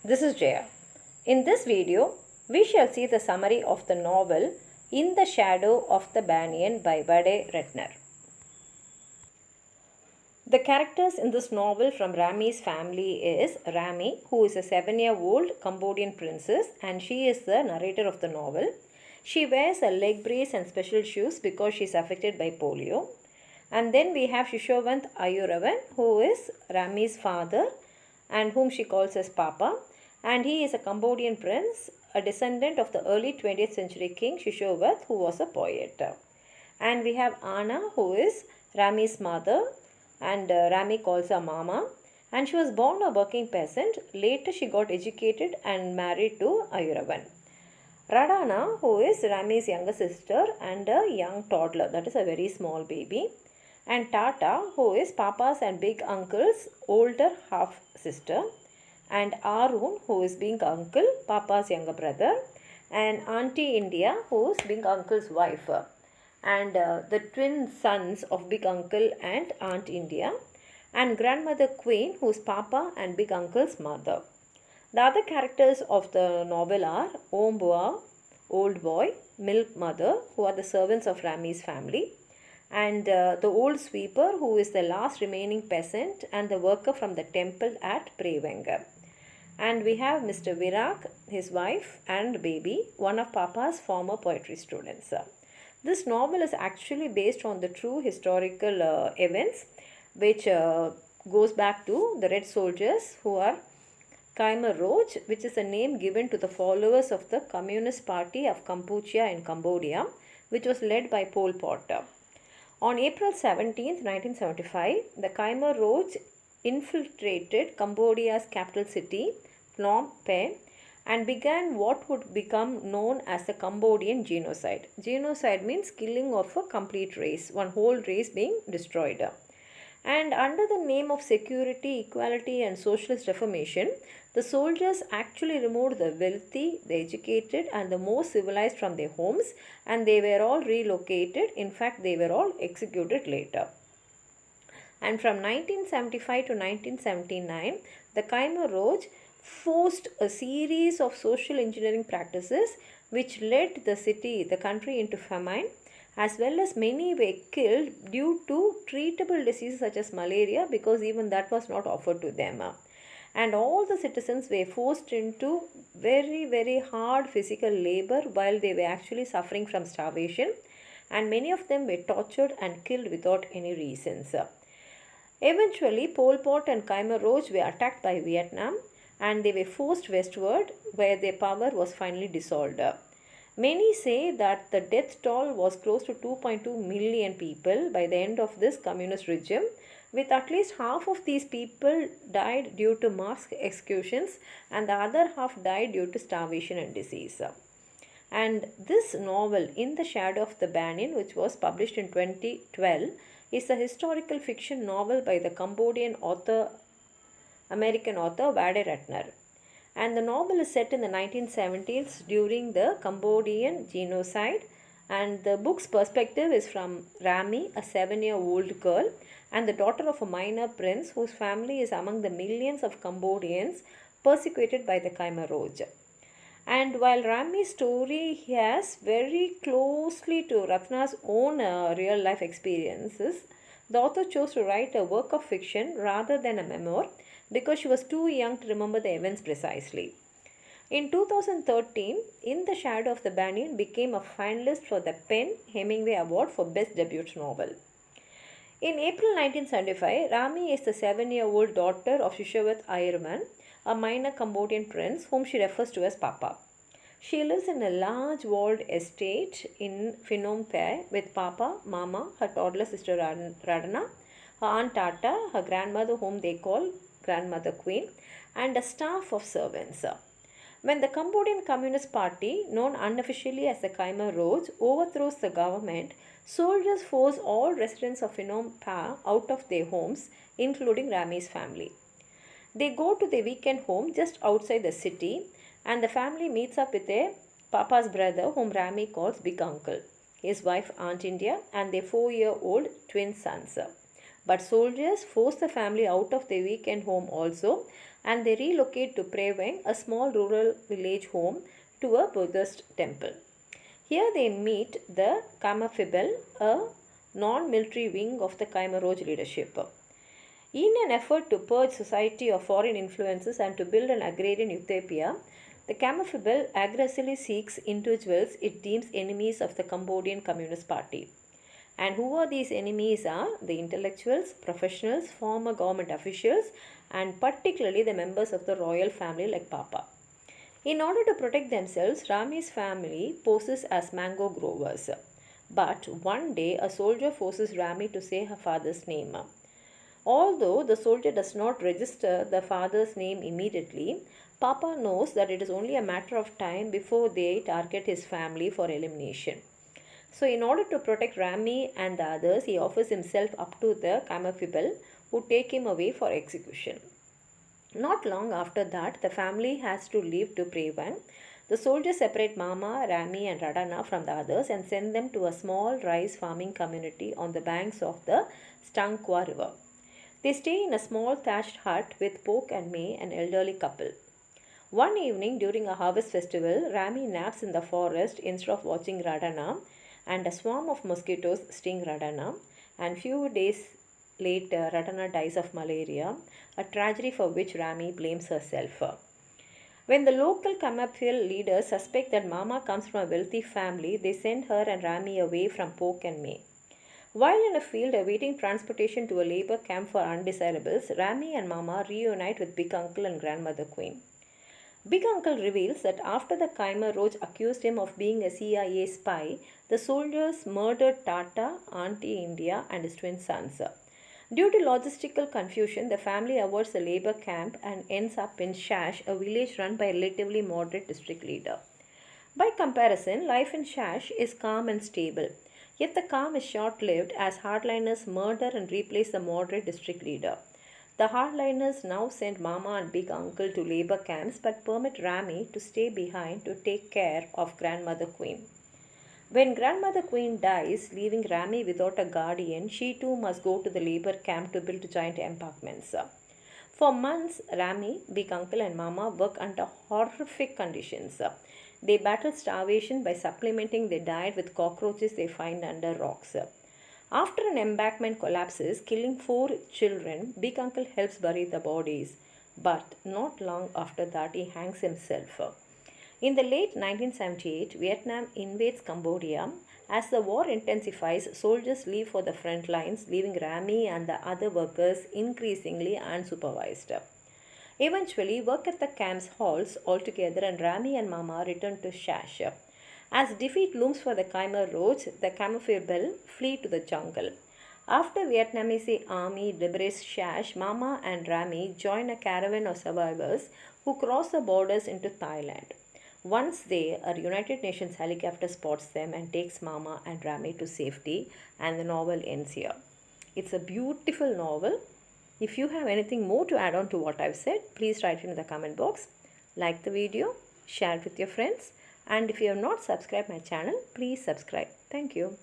This is Jaya. In this video, we shall see the summary of the novel In the Shadow of the Banyan by Byvaddey Ratner. The characters in this novel from Rami's family is Rami, who is a 7-year-old Cambodian princess, and she is the narrator of the novel. She wears a leg brace and special shoes because she is affected by polio. And then we have Shishowant Ayuravan, who is Rami's father and whom she calls as Papa. And he is a Cambodian prince, a descendant of the early 20th century king Shishowant, who was a poet. And we have Anna, who is Rami's mother, and Rami calls her Mama. And she was born a working peasant. Later she got educated and married to Ayuravan. Radana, who is Rami's younger sister and a young toddler, that is a very small baby. And Tata, who is Papa's and big uncle's older half sister. And Arun, who is big uncle, Papa's younger brother. And Auntie India, who is big uncle's wife. And the twin sons of big uncle and Aunt India. And grandmother Queen, who is Papa and big uncle's mother. The other characters of the novel are Ombua, old boy, milk mother, who are the servants of Rami's family, and the old sweeper, who is the last remaining peasant and the worker from the temple at Prevenga. And we have Mr. Virak, his wife and baby, one of Papa's former poetry students. This novel is actually based on the true historical events, which goes back to the Red Soldiers, who are Khmer Rouge, which is a name given to the followers of the Communist Party of Kampuchea in Cambodia, which was led by Pol Pot. On April 17, 1975, the Khmer Rouge infiltrated Cambodia's capital city, Phnom Penh, and began what would become known as the Cambodian Genocide. Genocide means killing of a complete race, one whole race being destroyed. And under the name of security, equality, and socialist reformation, the soldiers actually removed the wealthy, the educated, and the most civilized from their homes, and they were all relocated. In fact, they were all executed later. And from 1975 to 1979, the Khmer Rouge forced a series of social engineering practices which led the country into famine, as well as many were killed due to treatable diseases such as malaria, because even that was not offered to them. And all the citizens were forced into very, very hard physical labor while they were actually suffering from starvation, and many of them were tortured and killed without any reasons. Eventually, Pol Pot and Khmer Rouge were attacked by Vietnam, and they were forced westward, where their power was finally dissolved. Many say that the death toll was close to 2.2 million people by the end of this communist regime, with at least half of these people died due to mass executions and the other half died due to starvation and disease. And this novel, In the Shadow of the Banyan, which was published in 2012, is a historical fiction novel by the Cambodian American author Byvaddey Ratner. And the novel is set in the 1970s during the Cambodian Genocide, and the book's perspective is from Rami, a 7-year-old girl and the daughter of a minor prince whose family is among the millions of Cambodians persecuted by the Khmer Rouge. And while Rami's story has very closely to Ratna's own real life experiences, the author chose to write a work of fiction rather than a memoir because she was too young to remember the events precisely. In 2013, In the Shadow of the Banyan became a finalist for the PEN Hemingway Award for Best Debut Novel. In April 1975, Rami is the 7-year-old daughter of Shishowant Ayuravan, a minor Cambodian prince whom she refers to as Papa. She lives in a large walled estate in Phnom Penh with Papa, Mama, her toddler sister Radana, her aunt Tata, her grandmother whom they call Grandmother Queen, and a staff of servants. When the Cambodian Communist Party, known unofficially as the Khmer Rouge, overthrows the government, soldiers force all residents of Phnom Penh out of their homes, including Rami's family. They go to their weekend home just outside the city, and the family meets up with their Papa's brother, whom Rami calls Big Uncle, his wife Aunt India, and their 4-year-old twin sons. But soldiers force the family out of their weekend home also, and they relocate to Preveng, a small rural village home to a Buddhist temple. Here they meet the Kamafibel, a non-military wing of the Khmer leadership. In an effort to purge society of foreign influences and to build an agrarian utopia, the Kamafibel aggressively seeks individuals it deems enemies of the Cambodian Communist Party. And who are these enemies are the intellectuals, professionals, former government officials, and particularly the members of the royal family like Papa. In order to protect themselves, Rami's family poses as mango growers. But one day, a soldier forces Rami to say her father's name. Although the soldier does not register the father's name immediately, Papa knows that it is only a matter of time before they target his family for elimination. So, in order to protect Rami and the others, he offers himself up to the Kamafibel, who take him away for execution. Not long after that, the family has to leave to Prevang. The soldiers separate Mama, Rami and Radana from the others and send them to a small rice farming community on the banks of the Stangkwa river. They stay in a small thatched hut with Pok and May, an elderly couple. One evening during a harvest festival, Rami naps in the forest instead of watching Radana, and a swarm of mosquitoes sting Radana, and few days later, Radana dies of malaria, a tragedy for which Rami blames herself. When the local Kamapil leaders suspect that Mama comes from a wealthy family, they send her and Rami away from Pok and May. While in a field awaiting transportation to a labor camp for undesirables, Rami and Mama reunite with Big Uncle and Grandmother Queen. Big Uncle reveals that after the Khmer Rouge accused him of being a CIA spy, the soldiers murdered Tata, Auntie India, and his twin sons. Due to logistical confusion, the family avoids the labor camp and ends up in Shash, a village run by a relatively moderate district leader. By comparison, life in Shash is calm and stable. Yet the calm is short-lived as hardliners murder and replace the moderate district leader. The hardliners now send Mama and Big Uncle to labor camps but permit Rami to stay behind to take care of Grandmother Queen. When Grandmother Queen dies, leaving Rami without a guardian, she too must go to the labor camp to build giant embankments. For months, Rami, Big Uncle and Mama work under horrific conditions. They battle starvation by supplementing their diet with cockroaches they find under rocks. After an embankment collapses, killing 4 children, Big Uncle helps bury the bodies. But not long after that, he hangs himself. In the late 1978, Vietnam invades Cambodia. As the war intensifies, soldiers leave for the front lines, leaving Rami and the other workers increasingly unsupervised. Eventually, work at the camps halts altogether and Rami and Mama return to Shash. As defeat looms for the Khmer Rouge, the Kamafibel flee to the jungle. After Vietnamese army liberates Shash, Mama and Rami join a caravan of survivors who cross the borders into Thailand. Once there, a United Nations helicopter spots them and takes Mama and Rami to safety, and the novel ends here. It's a beautiful novel. If you have anything more to add on to what I've said, please write it in the comment box. Like the video, share it with your friends, and if you have not subscribed my channel, please subscribe. Thank you.